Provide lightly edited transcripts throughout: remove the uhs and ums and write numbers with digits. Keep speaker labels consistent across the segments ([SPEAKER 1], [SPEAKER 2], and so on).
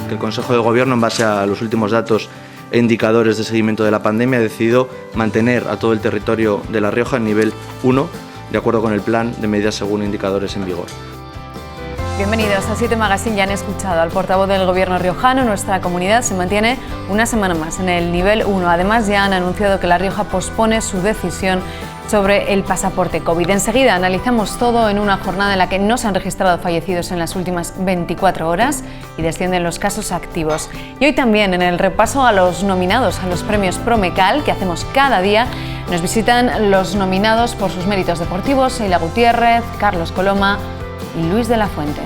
[SPEAKER 1] que el Consejo de Gobierno, en base a los últimos datos e indicadores de seguimiento de la pandemia, ha decidido mantener a todo el territorio de La Rioja en nivel 1, de acuerdo con el plan de medidas según indicadores en vigor.
[SPEAKER 2] Bienvenidos a 7 Magazine. Ya han escuchado al portavoz del Gobierno riojano. Nuestra comunidad se mantiene una semana más en el nivel 1. Además, ya han anunciado que La Rioja pospone su decisión sobre el pasaporte COVID. Enseguida analizamos todo en una jornada en la que no se han registrado fallecidos en las últimas 24 horas y descienden los casos activos. Y hoy también, en el repaso a los nominados a los premios Promecal, que hacemos cada día, nos visitan los nominados por sus méritos deportivos: Eila Gutiérrez, Carlos Coloma y Luis de la Fuente.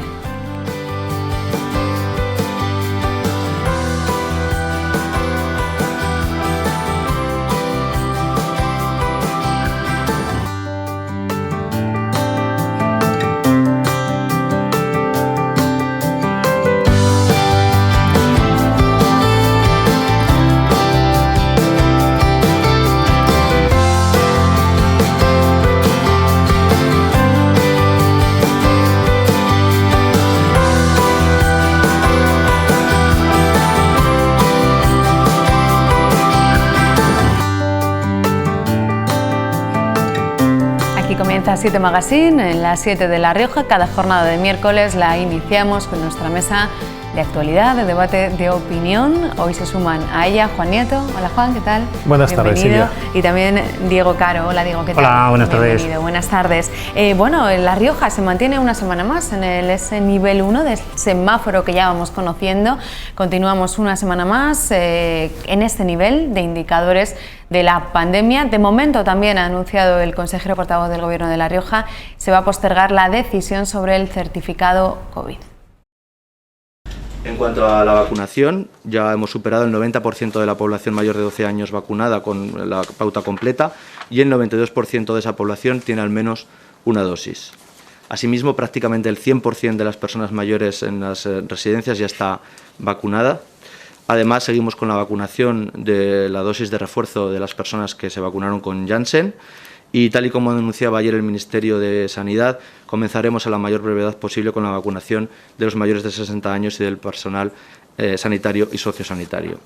[SPEAKER 2] Comienza 7 Magazine en las 7 de La Rioja. Cada jornada de miércoles la iniciamos con nuestra mesa de actualidad, de debate, de opinión. Hoy se suman a ella Juan Nieto. Hola Juan, ¿qué tal?
[SPEAKER 3] Buenas tardes, Silvia.
[SPEAKER 2] Y también Diego Caro. Hola Diego, ¿qué tal?
[SPEAKER 3] Hola, buenas tardes.
[SPEAKER 2] Buenas tardes. Bueno, La Rioja se mantiene una semana más en ese nivel 1 del semáforo que ya vamos conociendo. Continuamos una semana más en este nivel de indicadores de la pandemia. De momento también ha anunciado el consejero portavoz del Gobierno de La Rioja, se va a postergar la decisión sobre el certificado COVID.
[SPEAKER 1] En cuanto a la vacunación, ya hemos superado el 90% de la población mayor de 12 años vacunada con la pauta completa y el 92% de esa población tiene al menos una dosis. Asimismo, prácticamente el 100% de las personas mayores en las residencias ya está vacunada. Además, seguimos con la vacunación de la dosis de refuerzo de las personas que se vacunaron con Janssen. Y tal y como anunciaba ayer el Ministerio de Sanidad, comenzaremos a la mayor brevedad posible con la vacunación de los mayores de 60 años y del personal sanitario y sociosanitario.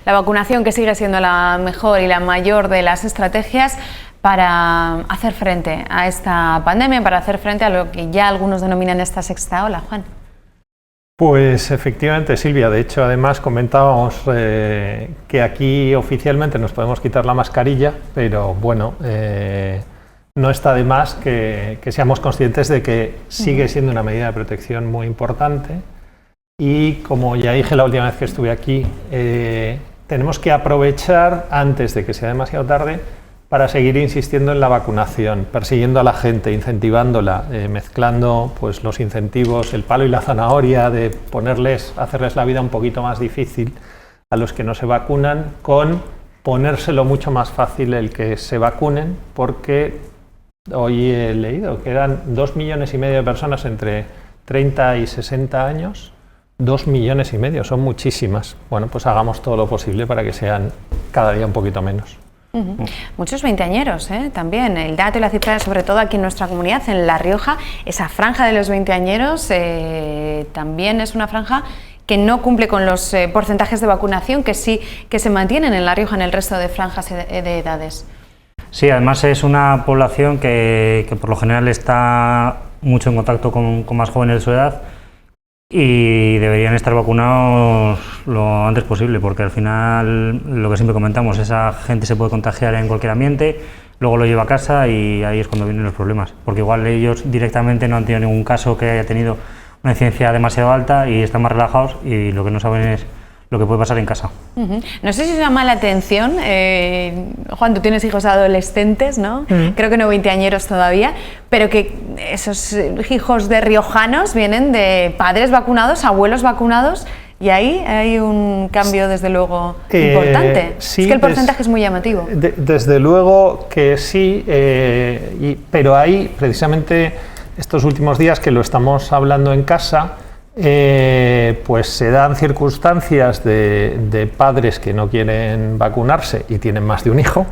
[SPEAKER 2] La vacunación, que sigue siendo la mejor y la mayor de las estrategias para hacer frente a esta pandemia, para hacer frente a lo que ya algunos denominan esta sexta ola. Juan.
[SPEAKER 3] Pues efectivamente, Silvia, de hecho además comentábamos que aquí oficialmente nos podemos quitar la mascarilla, pero bueno, no está de más que seamos conscientes de que sigue siendo una medida de protección muy importante y, como ya dije la última vez que estuve aquí, tenemos que aprovechar antes de que sea demasiado tarde para seguir insistiendo en la vacunación, persiguiendo a la gente, incentivándola, mezclando pues, los incentivos, el palo y la zanahoria, de hacerles la vida un poquito más difícil a los que no se vacunan, con ponérselo mucho más fácil el que se vacunen, porque hoy he leído que eran 2,5 millones de personas entre 30 y 60 años. 2,5 millones, son muchísimas. Bueno, pues hagamos todo lo posible para que sean cada día un poquito menos.
[SPEAKER 2] Muchos veinteañeros, también. El dato y la cifra, sobre todo aquí en nuestra comunidad, en La Rioja, esa franja de los veinteañeros también es una franja que no cumple con los porcentajes de vacunación que sí que se mantienen en La Rioja en el resto de franjas de edades.
[SPEAKER 4] Sí, además es una población que por lo general está mucho en contacto con más jóvenes de su edad y deberían estar vacunados lo antes posible, porque al final, lo que siempre comentamos, esa gente se puede contagiar en cualquier ambiente, luego lo lleva a casa y ahí es cuando vienen los problemas, porque igual ellos directamente no han tenido ningún caso que haya tenido una incidencia demasiado alta y están más relajados, y lo que no saben es lo que puede pasar en casa.
[SPEAKER 2] No sé si os llama la atención, Juan, tú tienes hijos adolescentes, ¿no? Creo que no veinteañeros todavía, pero que esos hijos de riojanos vienen de padres vacunados, abuelos vacunados, y ahí hay un cambio desde luego importante.
[SPEAKER 3] Sí,
[SPEAKER 2] es que el porcentaje es muy llamativo.
[SPEAKER 3] Desde luego que sí, pero hay precisamente estos últimos días que lo estamos hablando en casa, pues se dan circunstancias de padres que no quieren vacunarse y tienen más de un hijo,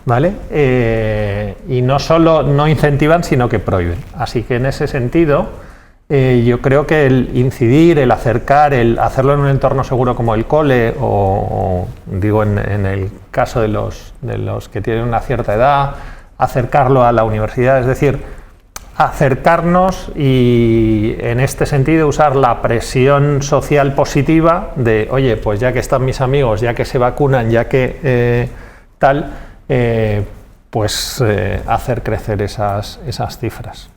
[SPEAKER 3] ¿vale? Y no solo no incentivan, sino que prohíben. Así que en ese sentido Yo creo que el incidir, el acercar, el hacerlo en un entorno seguro como el cole o digo en el caso de los que tienen una cierta edad, acercarlo a la universidad, es decir, acercarnos y en este sentido usar la presión social positiva de, oye, pues ya que están mis amigos, ya que se vacunan, ya que hacer crecer esas cifras.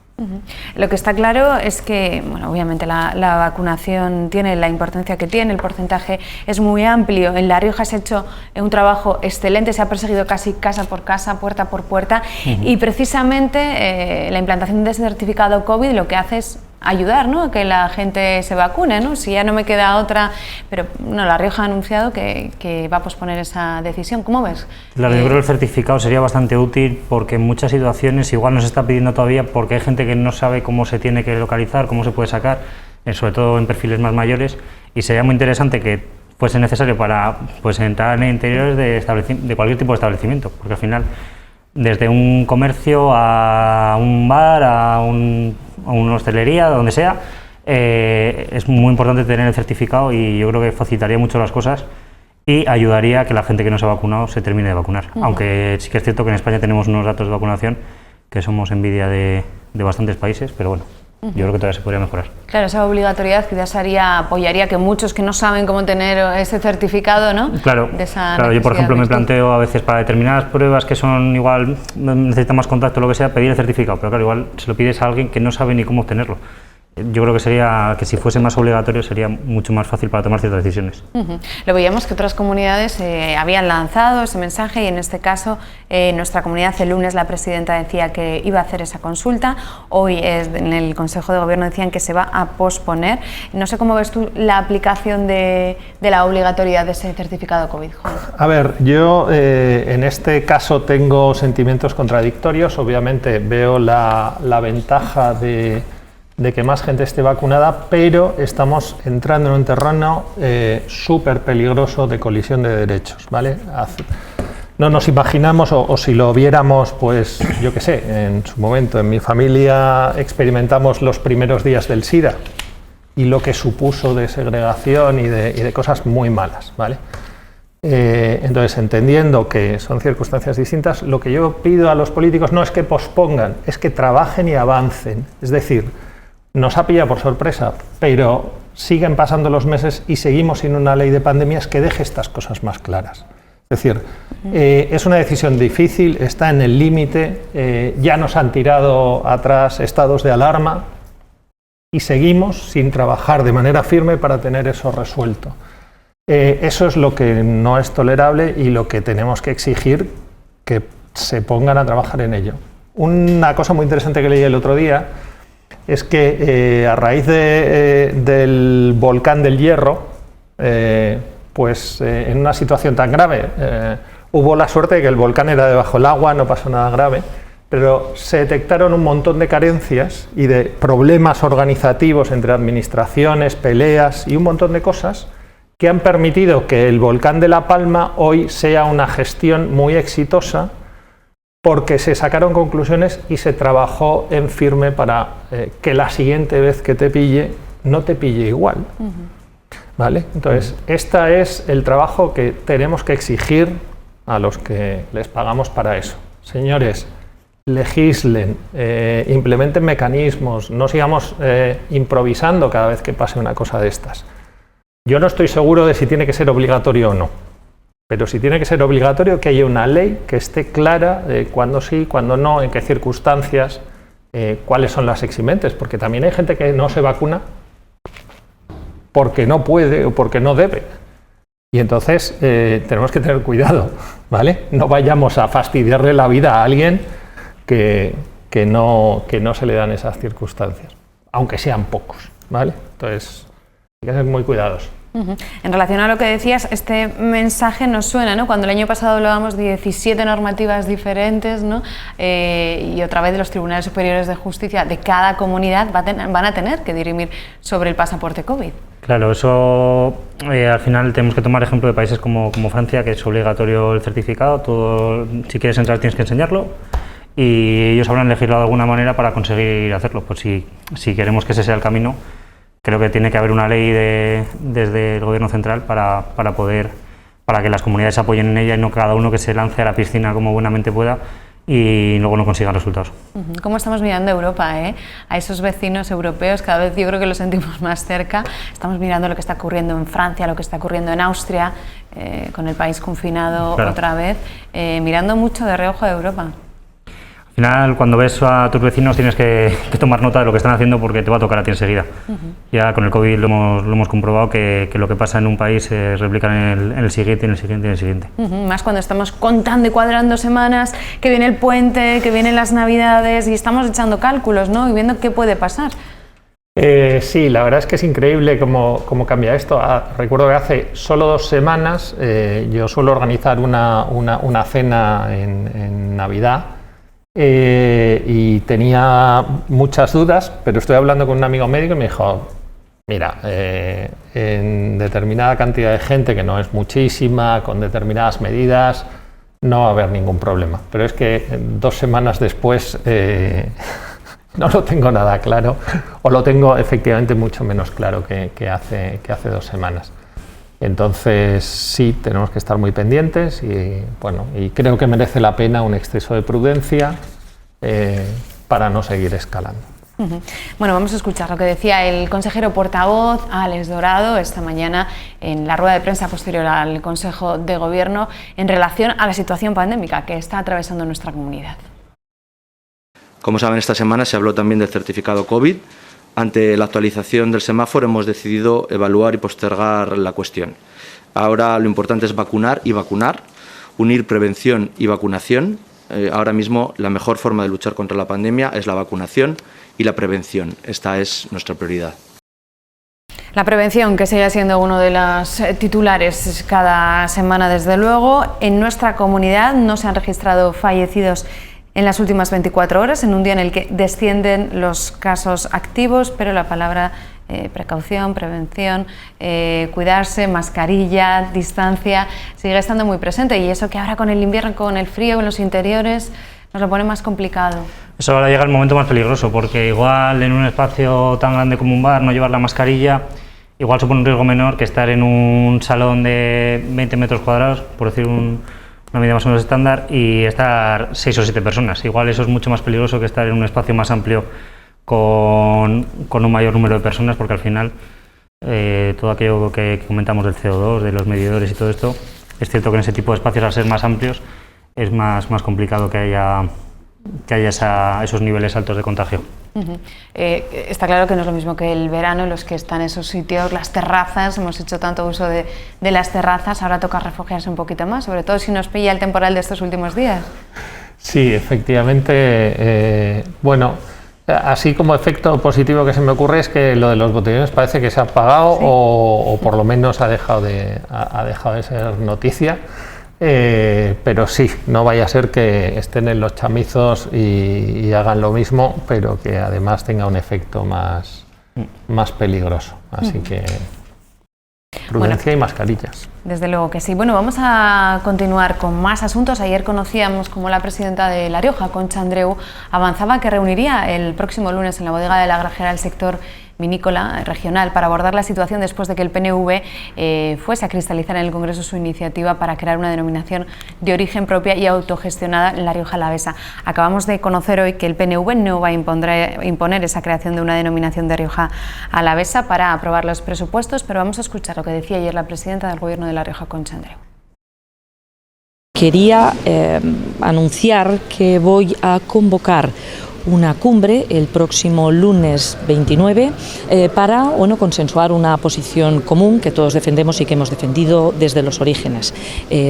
[SPEAKER 2] Lo que está claro es que, bueno, obviamente la vacunación tiene la importancia que tiene, el porcentaje es muy amplio. En La Rioja se ha hecho un trabajo excelente, se ha perseguido casi casa por casa, puerta por puerta, y precisamente la implantación de ese certificado COVID lo que hace es ayudar, ¿no?, a que la gente se vacune, ¿no? Si ya no me queda otra, pero no, La Rioja ha anunciado que va a posponer esa decisión. ¿Cómo ves?
[SPEAKER 4] Claro, yo creo que el certificado sería bastante útil porque en muchas situaciones igual no se está pidiendo todavía porque hay gente que no sabe cómo se tiene que localizar, cómo se puede sacar, sobre todo en perfiles más mayores, y sería muy interesante que fuese necesario para entrar en interiores de cualquier tipo de establecimiento, porque al final desde un comercio a un bar, a una hostelería, donde sea, es muy importante tener el certificado y yo creo que facilitaría mucho las cosas y ayudaría a que la gente que no se ha vacunado se termine de vacunar. Aunque sí que es cierto que en España tenemos unos datos de vacunación que somos envidia de bastantes países, pero bueno, yo creo que todavía se podría mejorar.
[SPEAKER 2] Claro, esa obligatoriedad quizás apoyaría que muchos que no saben cómo tener ese certificado, ¿no?
[SPEAKER 4] Claro, yo por ejemplo me planteo a veces para determinadas pruebas que son igual, necesita más contacto o lo que sea, pedir el certificado, pero claro, igual se lo pides a alguien que no sabe ni cómo obtenerlo. Yo creo que si fuese más obligatorio sería mucho más fácil para tomar ciertas decisiones.
[SPEAKER 2] Lo veíamos que otras comunidades habían lanzado ese mensaje y en este caso nuestra comunidad el lunes la presidenta decía que iba a hacer esa consulta, hoy en el Consejo de Gobierno decían que se va a posponer. No sé cómo ves tú la aplicación de la obligatoriedad de ese certificado COVID, Juan.
[SPEAKER 3] A ver, yo en este caso tengo sentimientos contradictorios. Obviamente veo la ventaja de que más gente esté vacunada, pero estamos entrando en un terreno súper peligroso de colisión de derechos, ¿vale? No nos imaginamos, o si lo viéramos, pues yo qué sé, en su momento, en mi familia experimentamos los primeros días del SIDA y lo que supuso de segregación y de cosas muy malas, ¿vale? Entonces, entendiendo que son circunstancias distintas, lo que yo pido a los políticos no es que pospongan, es que trabajen y avancen, es decir, nos ha pillado por sorpresa, pero siguen pasando los meses y seguimos sin una ley de pandemias que deje estas cosas más claras. Es decir, es una decisión difícil, está en el límite, ya nos han tirado atrás estados de alarma y seguimos sin trabajar de manera firme para tener eso resuelto. Eso es lo que no es tolerable y lo que tenemos que exigir que se pongan a trabajar en ello. Una cosa muy interesante que leí el otro día es que a raíz del volcán del Hierro, en una situación tan grave, hubo la suerte de que el volcán era debajo del agua, no pasó nada grave, pero se detectaron un montón de carencias y de problemas organizativos entre administraciones, peleas y un montón de cosas que han permitido que el volcán de La Palma hoy sea una gestión muy exitosa, porque se sacaron conclusiones y se trabajó en firme para que la siguiente vez que te pille, no te pille igual. ¿Vale? Entonces, este es el trabajo que tenemos que exigir a los que les pagamos para eso. Señores, legislen, implementen mecanismos, no sigamos improvisando cada vez que pase una cosa de estas. Yo no estoy seguro de si tiene que ser obligatorio o no. Pero si tiene que ser obligatorio, que haya una ley que esté clara de cuándo sí, cuándo no, en qué circunstancias, cuáles son las eximentes, porque también hay gente que no se vacuna porque no puede o porque no debe. Y entonces tenemos que tener cuidado, ¿vale? No vayamos a fastidiarle la vida a alguien que no se le dan esas circunstancias, aunque sean pocos, ¿vale? Entonces hay que ser muy cuidadosos.
[SPEAKER 2] En relación a lo que decías, este mensaje nos suena, ¿no? Cuando el año pasado hablábamos de 17 normativas diferentes, ¿no? Y otra vez de los tribunales superiores de justicia de cada comunidad van a tener que dirimir sobre el pasaporte COVID.
[SPEAKER 4] Claro, eso al final tenemos que tomar ejemplo de países como Francia, que es obligatorio el certificado, si quieres entrar tienes que enseñarlo. y ellos habrán legislado de alguna manera para conseguir hacerlo. Pues si queremos que ese sea el camino, creo que tiene que haber una ley desde el Gobierno central para que las comunidades apoyen en ella y no cada uno que se lance a la piscina como buenamente pueda y luego no consigan resultados.
[SPEAKER 2] ¿Cómo estamos mirando a Europa, a esos vecinos europeos? Cada vez yo creo que los sentimos más cerca. Estamos mirando lo que está ocurriendo en Francia, lo que está ocurriendo en Austria, con el país confinado otra vez, mirando mucho de reojo a Europa.
[SPEAKER 4] Al final, cuando ves a tus vecinos tienes que tomar nota de lo que están haciendo porque te va a tocar a ti enseguida. Ya con el COVID lo hemos comprobado que lo que pasa en un país se replica en el siguiente, en el siguiente, en el siguiente.
[SPEAKER 2] Más cuando estamos contando y cuadrando semanas, que viene el puente, que vienen las Navidades y estamos echando cálculos, ¿no? Y viendo qué puede pasar.
[SPEAKER 3] Sí, la verdad es que es increíble cómo cambia esto. Recuerdo que hace solo 2 semanas yo suelo organizar una cena en Navidad. Y tenía muchas dudas, pero estoy hablando con un amigo médico y me dijo, mira, en determinada cantidad de gente, que no es muchísima, con determinadas medidas, no va a haber ningún problema. Pero es que 2 semanas después no lo tengo nada claro, o lo tengo efectivamente mucho menos claro que hace 2 semanas. Entonces sí, tenemos que estar muy pendientes y creo que merece la pena un exceso de prudencia para no seguir escalando.
[SPEAKER 2] Bueno, vamos a escuchar lo que decía el consejero portavoz Álex Dorado esta mañana en la rueda de prensa posterior al Consejo de Gobierno en relación a la situación pandémica que está atravesando nuestra comunidad.
[SPEAKER 1] Como saben, esta semana se habló también del certificado COVID. Ante la actualización del semáforo hemos decidido evaluar y postergar la cuestión. Ahora lo importante es vacunar y vacunar, unir prevención y vacunación. Ahora mismo la mejor forma de luchar contra la pandemia es la vacunación y la prevención. Esta es nuestra prioridad.
[SPEAKER 2] La prevención, que sigue siendo uno de los titulares cada semana, desde luego. En nuestra comunidad no se han registrado fallecidos en las últimas 24 horas, en un día en el que descienden los casos activos, pero la palabra precaución, prevención, cuidarse, mascarilla, distancia, sigue estando muy presente, y eso que ahora con el invierno, con el frío en los interiores, nos lo pone más complicado.
[SPEAKER 4] Eso ahora llega el momento más peligroso, porque igual en un espacio tan grande como un bar no llevar la mascarilla, igual supone un riesgo menor que estar en un salón de 20 metros cuadrados, por decir una medida más o menos estándar, y estar 6 o 7 personas. Igual eso es mucho más peligroso que estar en un espacio más amplio con un mayor número de personas, porque al final todo aquello que comentamos del CO2, de los medidores y todo esto, es cierto que en ese tipo de espacios, al ser más amplios, es más complicado que haya esos niveles altos de contagio.
[SPEAKER 2] Está claro que no es lo mismo que el verano, los que están en esos sitios, las terrazas, hemos hecho tanto uso de las terrazas, ahora toca refugiarse un poquito más, sobre todo si nos pilla el temporal de estos últimos días.
[SPEAKER 3] Sí, efectivamente, así como efecto positivo que se me ocurre es que lo de los botellones parece que se ha apagado, ¿sí? o por lo menos ha dejado de ser noticia. Pero sí, no vaya a ser que estén en los chamizos y hagan lo mismo, pero que además tenga un efecto más peligroso. Así que prudencia y mascarillas.
[SPEAKER 2] Desde luego que sí. Bueno, vamos a continuar con más asuntos. Ayer conocíamos cómo la presidenta de La Rioja, Concha Andreu, avanzaba que reuniría el próximo lunes en la bodega de la Grajera el sector vinícola regional para abordar la situación después de que el PNV fuese a cristalizar en el Congreso su iniciativa para crear una denominación de origen propia y autogestionada en La Rioja Alavesa. Acabamos de conocer hoy que el PNV no va a imponer esa creación de una denominación de Rioja Alavesa para aprobar los presupuestos, pero vamos a escuchar lo que decía ayer la presidenta del Gobierno de La Rioja, Concha Andreu.
[SPEAKER 5] Quería anunciar que voy a convocar una cumbre el próximo lunes 29 para consensuar una posición común que todos defendemos y que hemos defendido desde los orígenes.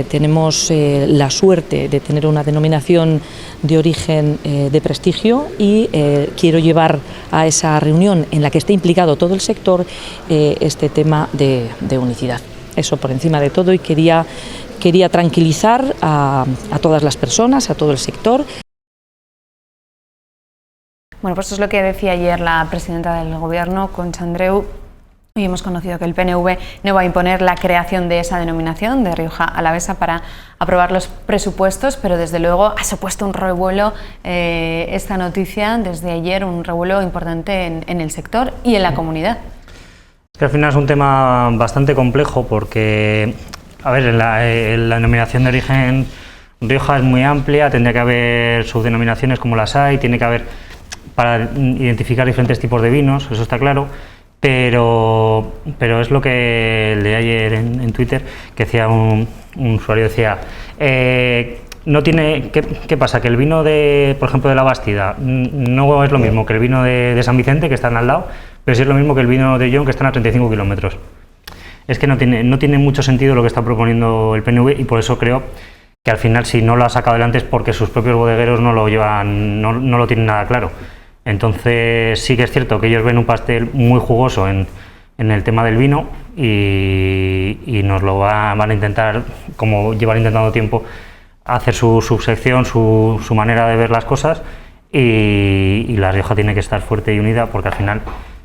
[SPEAKER 5] Tenemos la suerte de tener una denominación de origen de prestigio y quiero llevar a esa reunión en la que esté implicado todo el sector este tema de unicidad. Eso por encima de todo, y quería tranquilizar a todas las personas, a todo el sector.
[SPEAKER 2] Bueno, pues eso es lo que decía ayer la presidenta del Gobierno, Concha Andreu, Hoy hemos conocido que el PNV no va a imponer la creación de esa denominación de Rioja Alavesa para aprobar los presupuestos, pero desde luego ha supuesto un revuelo esta noticia desde ayer, un revuelo importante en el sector y en la comunidad.
[SPEAKER 4] Es que al final es un tema bastante complejo porque, a ver, la denominación de origen Rioja es muy amplia, tendría que haber subdenominaciones como las hay, tiene que haber para identificar diferentes tipos de vinos, eso está claro. Pero es lo que leí ayer en Twitter, que decía un usuario, decía, no tiene, ¿qué pasa? Que el vino de, por ejemplo, de La Bastida no es lo mismo que el vino de San Vicente, que están al lado, pero sí es lo mismo que el vino de Jon, que están a 35 kilómetros. Es que no tiene mucho sentido lo que está proponiendo el PNV, y por eso creo que al final, si no lo ha sacado adelante, es porque sus propios bodegueros no lo llevan, no lo tienen nada claro. Entonces sí que es cierto que ellos ven un pastel muy jugoso en el tema del vino y nos lo van a intentar, como llevan intentando tiempo, hacer su subsección, su manera de ver las cosas, y La Rioja tiene que estar fuerte y unida porque al final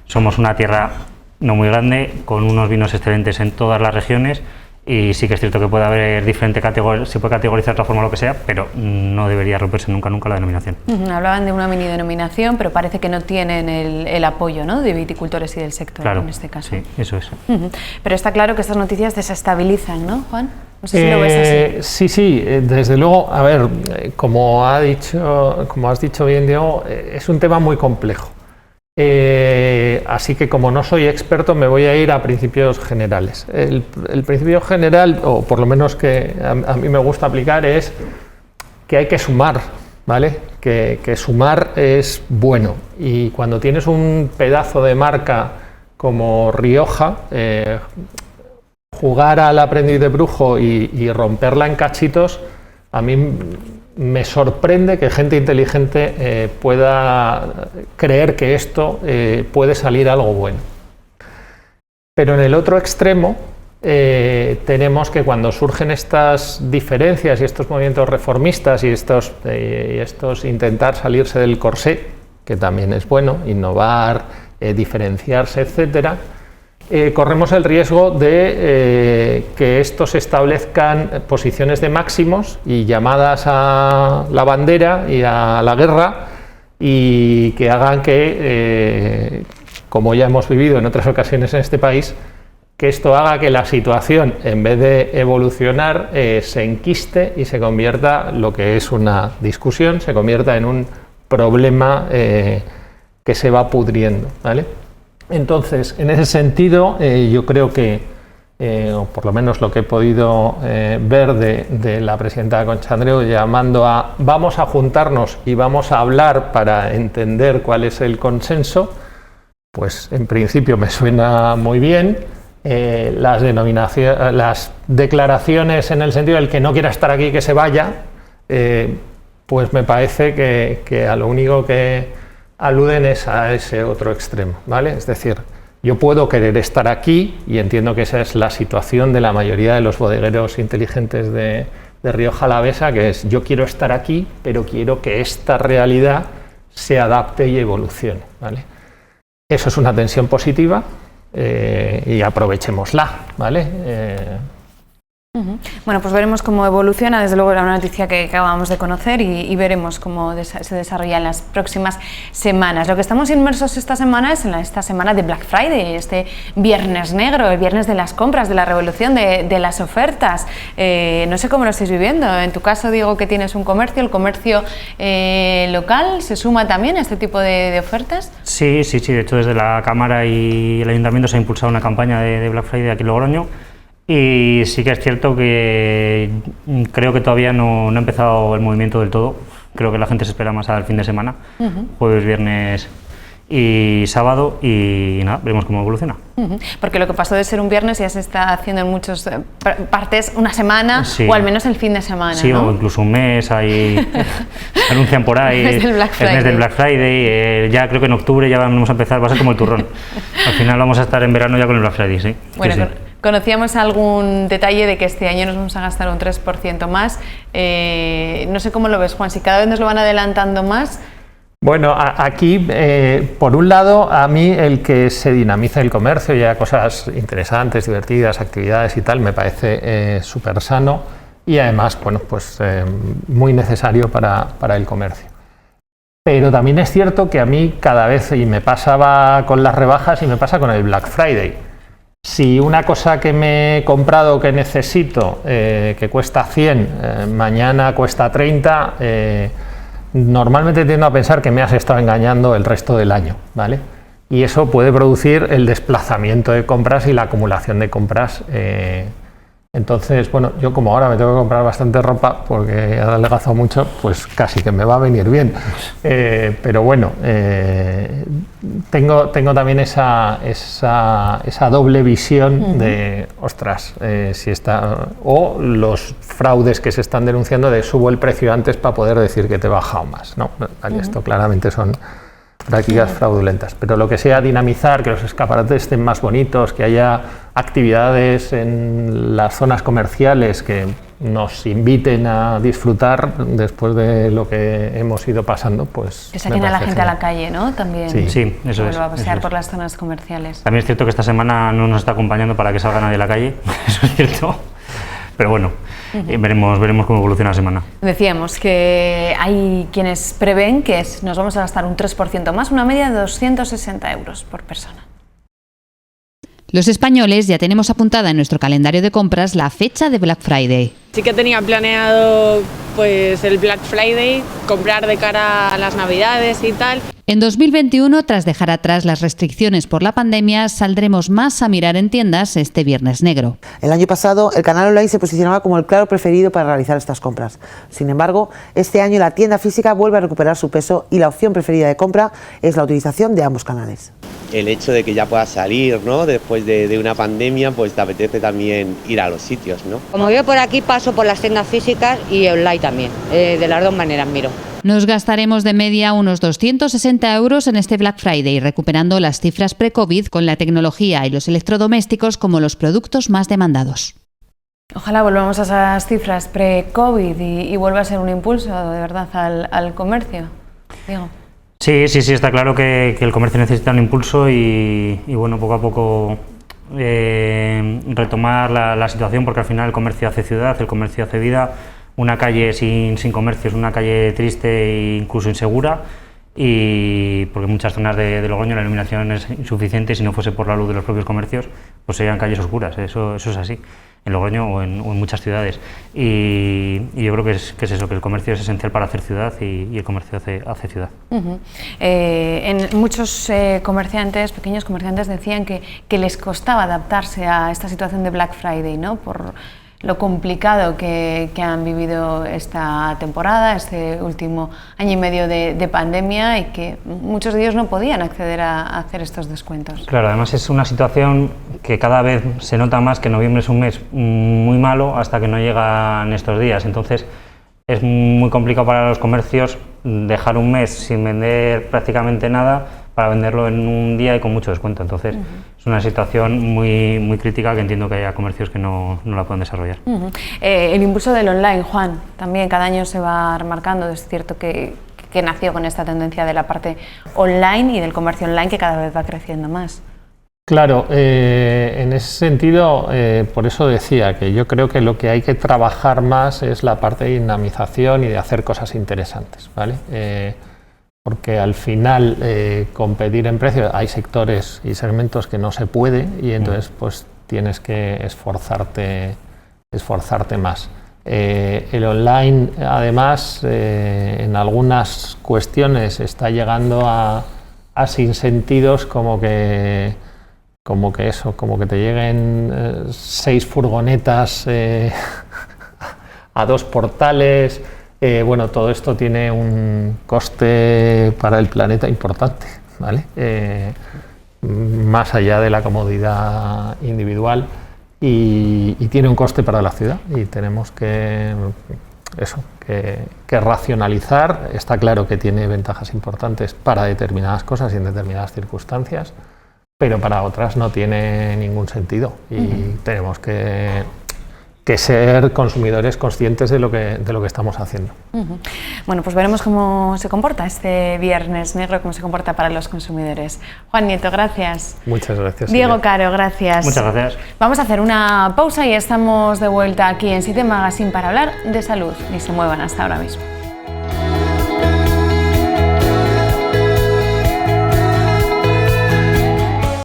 [SPEAKER 4] somos una tierra no muy grande, con unos vinos excelentes en todas las regiones. Y sí que es cierto que puede haber diferentes categorías, se puede categorizar de otra forma, lo que sea, pero no debería romperse nunca la denominación.
[SPEAKER 2] Hablaban de una mini denominación, pero parece que no tienen el apoyo, ¿no?, de viticultores y del sector,
[SPEAKER 4] claro,
[SPEAKER 2] en este caso.
[SPEAKER 4] Sí, eso es.
[SPEAKER 2] Pero está claro que estas noticias desestabilizan, ¿no, Juan? No sé si lo ves así.
[SPEAKER 3] Sí, desde luego. A ver, como has dicho bien, Diego, es un tema muy complejo. Así que, como no soy experto, me voy a ir a principios generales. El principio general, o por lo menos que a mí me gusta aplicar, es que hay que sumar, ¿vale? Que sumar es bueno. Y cuando tienes un pedazo de marca como Rioja, jugar al aprendiz de brujo y romperla en cachitos, a mí me sorprende que gente inteligente pueda creer que esto puede salir algo bueno. Pero en el otro extremo tenemos que, cuando surgen estas diferencias y estos movimientos reformistas y estos intentar salirse del corsé, que también es bueno, innovar, diferenciarse, etcétera, corremos el riesgo de que estos establezcan posiciones de máximos y llamadas a la bandera y a la guerra, y que hagan que, como ya hemos vivido en otras ocasiones en este país, que esto haga que la situación, en vez de evolucionar, se enquiste y se convierta, lo que es una discusión, se convierta en un problema que se va pudriendo, ¿vale? Entonces, en ese sentido, yo creo que, o por lo menos lo que he podido ver de la presidenta Concha Andreu, llamando a vamos a juntarnos y vamos a hablar para entender cuál es el consenso, pues en principio me suena muy bien. Las declaraciones en el sentido del que no quiera estar aquí, que se vaya, pues me parece que a lo único que aluden es a ese otro extremo, ¿vale? Es decir, yo puedo querer estar aquí, y entiendo que esa es la situación de la mayoría de los bodegueros inteligentes de Rioja Alavesa, que es: yo quiero estar aquí, pero quiero que esta realidad se adapte y evolucione, ¿vale? Eso es una tensión positiva, y aprovechémosla, ¿vale?
[SPEAKER 2] Bueno, pues veremos cómo evoluciona. Desde luego era una noticia que acabamos de conocer y veremos cómo se desarrolla en las próximas semanas. Lo que estamos inmersos esta semana es en esta semana de Black Friday, este viernes negro, el viernes de las compras, de la revolución, de las ofertas. No sé cómo lo estáis viviendo. En tu caso, Diego, que tienes un comercio, ¿el comercio local se suma también a este tipo de ofertas? Sí.
[SPEAKER 4] De hecho, desde la Cámara y el Ayuntamiento se ha impulsado una campaña de Black Friday aquí en Logroño. Y sí que es cierto que creo que todavía no ha empezado el movimiento del todo. Creo que la gente se espera más al fin de semana, jueves, viernes y sábado, y nada, veremos cómo evoluciona.
[SPEAKER 2] Porque lo que pasó de ser un viernes ya se está haciendo en muchas partes una semana, sí, o al menos el fin de semana,
[SPEAKER 4] sí, ¿no? O incluso un mes, ahí se anuncian por ahí el mes del Black Friday. Ya creo que en octubre ya vamos a empezar, va a ser como el turrón. Al final vamos a estar en verano ya con el Black Friday, sí.
[SPEAKER 2] Bueno,
[SPEAKER 4] sí.
[SPEAKER 2] Conocíamos algún detalle de que este año nos vamos a gastar un 3% más. No sé cómo lo ves, Juan, si cada vez nos lo van adelantando más,
[SPEAKER 3] Bueno, aquí, por un lado, a mí el que se dinamice el comercio y haya cosas interesantes, divertidas, actividades y tal, me parece súper sano y además, bueno, pues muy necesario para el comercio. Pero también es cierto que a mí cada vez, y me pasaba con las rebajas y me pasa con el Black Friday, si una cosa que me he comprado que necesito, que cuesta 100, mañana cuesta 30, normalmente tiendo a pensar que me has estado engañando el resto del año, ¿vale? Y eso puede producir el desplazamiento de compras y la acumulación de compras. Entonces, bueno, yo como ahora me tengo que comprar bastante ropa porque he adelgazado mucho, pues casi que me va a venir bien. Pero bueno, tengo también esa doble visión de, ostras, si está, o los fraudes que se están denunciando de subo el precio antes para poder decir que te he bajado más. No, esto claramente son prácticas fraudulentas, pero lo que sea dinamizar, que los escaparates estén más bonitos, que haya actividades en las zonas comerciales que nos inviten a disfrutar después de lo que hemos ido pasando, pues
[SPEAKER 2] que saquen a la gente a la calle, ¿no? También.
[SPEAKER 4] Sí, eso es.
[SPEAKER 2] Va a pasear por las zonas comerciales.
[SPEAKER 4] También es cierto que esta semana no nos está acompañando para que salga nadie a la calle, eso es cierto, pero bueno. Veremos cómo evoluciona la semana.
[SPEAKER 2] Decíamos que hay quienes prevén que nos vamos a gastar un 3% más, una media de 260 euros por persona.
[SPEAKER 6] Los españoles ya tenemos apuntada en nuestro calendario de compras la fecha de Black Friday.
[SPEAKER 7] Sí que tenía planeado pues el Black Friday, comprar de cara a las Navidades y tal.
[SPEAKER 6] En 2021, tras dejar atrás las restricciones por la pandemia, saldremos más a mirar en tiendas este Viernes Negro.
[SPEAKER 8] El año pasado, el canal online se posicionaba como el claro preferido para realizar estas compras. Sin embargo, este año la tienda física vuelve a recuperar su peso y la opción preferida de compra es la utilización de ambos canales.
[SPEAKER 9] El hecho de que ya puedas salir, ¿no? Después de una pandemia, pues te apetece también ir a los sitios, ¿no?
[SPEAKER 10] Como yo por aquí paso por las tiendas físicas y online también, de las dos maneras miro.
[SPEAKER 6] Nos gastaremos de media unos 260 euros en este Black Friday, recuperando las cifras pre-COVID con la tecnología y los electrodomésticos como los productos más demandados.
[SPEAKER 2] Ojalá volvamos a esas cifras pre-COVID y vuelva a ser un impulso de verdad al comercio. Diego.
[SPEAKER 4] Sí, está claro que el comercio necesita un impulso y bueno, poco a poco retomar la situación, porque al final el comercio hace ciudad, el comercio hace vida. Una calle sin comercio es una calle triste e incluso insegura, y porque en muchas zonas de Logroño la iluminación es insuficiente, y si no fuese por la luz de los propios comercios, pues serían calles oscuras. Eso es así, en Logroño o en muchas ciudades. Y yo creo que es eso, que el comercio es esencial para hacer ciudad y el comercio hace ciudad.
[SPEAKER 2] En muchos comerciantes, pequeños comerciantes, decían que les costaba adaptarse a esta situación de Black Friday, ¿no? Por lo complicado que han vivido esta temporada, este último año y medio de pandemia, y que muchos de ellos no podían acceder a hacer estos descuentos.
[SPEAKER 4] Claro, además es una situación que cada vez se nota más, que noviembre es un mes muy malo hasta que no llegan estos días. Entonces es muy complicado para los comercios dejar un mes sin vender prácticamente nada para venderlo en un día y con mucho descuento. Entonces es una situación muy crítica, que entiendo que haya comercios que no la pueden desarrollar.
[SPEAKER 2] El impulso del online, Juan, también cada año se va remarcando. Es cierto que nació con esta tendencia de la parte online y del comercio online, que cada vez va creciendo más.
[SPEAKER 3] Claro, en ese sentido, por eso decía que yo creo que lo que hay que trabajar más es la parte de dinamización y de hacer cosas interesantes, ¿vale? Porque al final competir en precios, hay sectores y segmentos que no se puede, y entonces pues tienes que esforzarte más. El online, además, en algunas cuestiones está llegando a sinsentidos como que te lleguen 6 furgonetas a 2 portales. Bueno, todo esto tiene un coste para el planeta importante, ¿vale? Más allá de la comodidad individual, y tiene un coste para la ciudad, y tenemos que racionalizar. Está claro que tiene ventajas importantes para determinadas cosas y en determinadas circunstancias, pero para otras no tiene ningún sentido, y tenemos que que ser consumidores conscientes de lo que estamos haciendo.
[SPEAKER 2] Bueno, pues veremos cómo se comporta este Viernes Negro, cómo se comporta para los consumidores. Juan Nieto, gracias.
[SPEAKER 3] Muchas gracias.
[SPEAKER 2] Diego
[SPEAKER 3] Silvia.
[SPEAKER 2] Caro, gracias.
[SPEAKER 4] Muchas gracias.
[SPEAKER 2] Vamos a hacer una pausa y estamos de vuelta aquí en 7 Magazine para hablar de salud. Ni se muevan hasta ahora mismo.